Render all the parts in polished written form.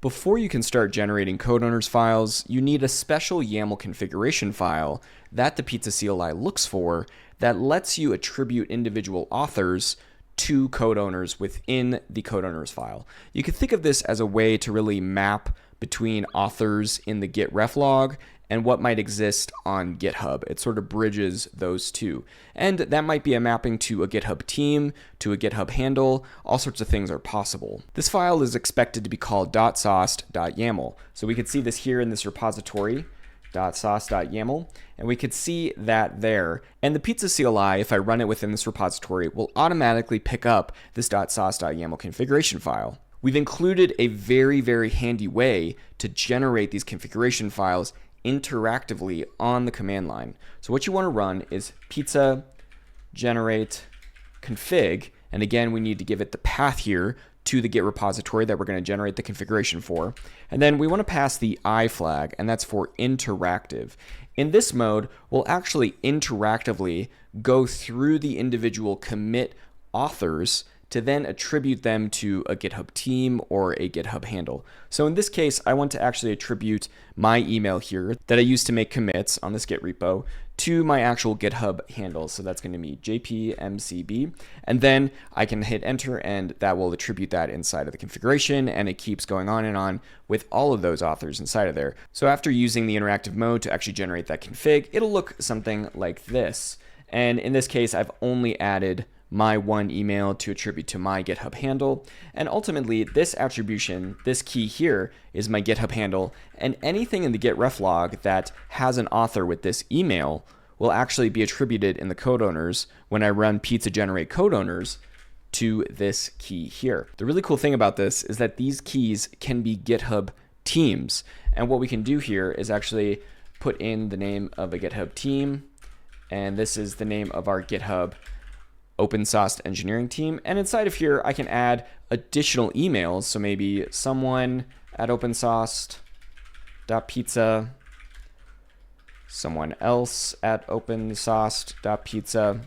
Before you can start generating code owners files, you need a special YAML configuration file that the Pizza-CLI looks for that lets you attribute individual authors to code owners within the code owners file. You can think of this as a way to really map between authors in the Git ref log and what might exist on GitHub. It sort of bridges those two. And that might be a mapping to a GitHub team, to a GitHub handle. All sorts of things are possible. This file is expected to be called .sauced.yaml. So we could see this here in this repository, .sauced.yaml, and we could see that there. And the Pizza-CLI, if I run it within this repository, will automatically pick up this .sauced.yaml configuration file. We've included a very, very handy way to generate these configuration files interactively on the command line. So what you want to run is pizza generate config, and again we need to give it the path here to the Git repository that we're going to generate the configuration for. And then we want to pass the I flag, and that's for interactive. In this mode, we'll actually interactively go through the individual commit authors to then attribute them to a GitHub team or a GitHub handle. So in this case, I want to actually attribute my email here that I use to make commits on this Git repo to my actual GitHub handle. So that's going to be jpmcb. And then I can hit enter and that will attribute that inside of the configuration, and it keeps going on and on with all of those authors inside of there. So after using the interactive mode to actually generate that config, it'll look something like this. And in this case, I've only added my one email to attribute to my GitHub handle. And ultimately, this attribution, this key here, is my GitHub handle. And anything in the Git ref log that has an author with this email will actually be attributed in the code owners when I run pizza generate code owners to this key here. The really cool thing about this is that these keys can be GitHub teams. And what we can do here is actually put in the name of a GitHub team. And this is the name of our GitHub OpenSauced engineering team. And inside of here, I can add additional emails. So maybe someone at OpenSauced.pizza, someone else at OpenSauced.pizza.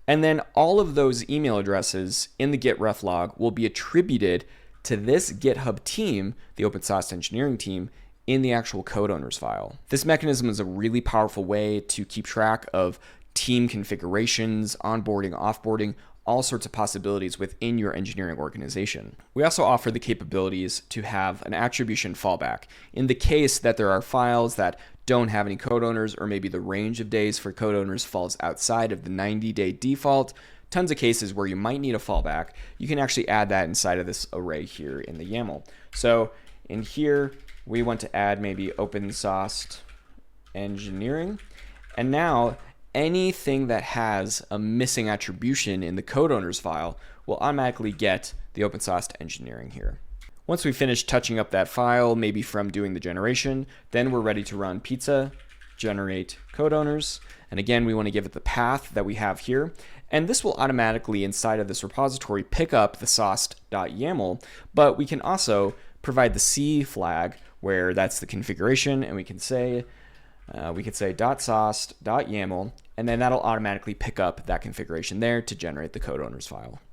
And then all of those email addresses in the Git ref log will be attributed to this GitHub team, the OpenSauced engineering team, in the actual code owners file. This mechanism is a really powerful way to keep track of team configurations, onboarding, offboarding, all sorts of possibilities within your engineering organization. We also offer the capabilities to have an attribution fallback. In the case that there are files that don't have any code owners, or maybe the range of days for code owners falls outside of the 90-day default, tons of cases where you might need a fallback, you can actually add that inside of this array here in the YAML. So in here, we want to add maybe OpenSauced engineering, and now anything that has a missing attribution in the code owners file will automatically get the OpenSauced engineering here. Once we finish touching up that file, maybe from doing the generation, then we're ready to run pizza generate code owners. And again, we want to give it the path that we have here. And this will automatically, inside of this repository, pick up the sauced.yaml, but we can also provide the C flag where that's the configuration, and we could say .sauced.yaml, and then that'll automatically pick up that configuration there to generate the code owners file.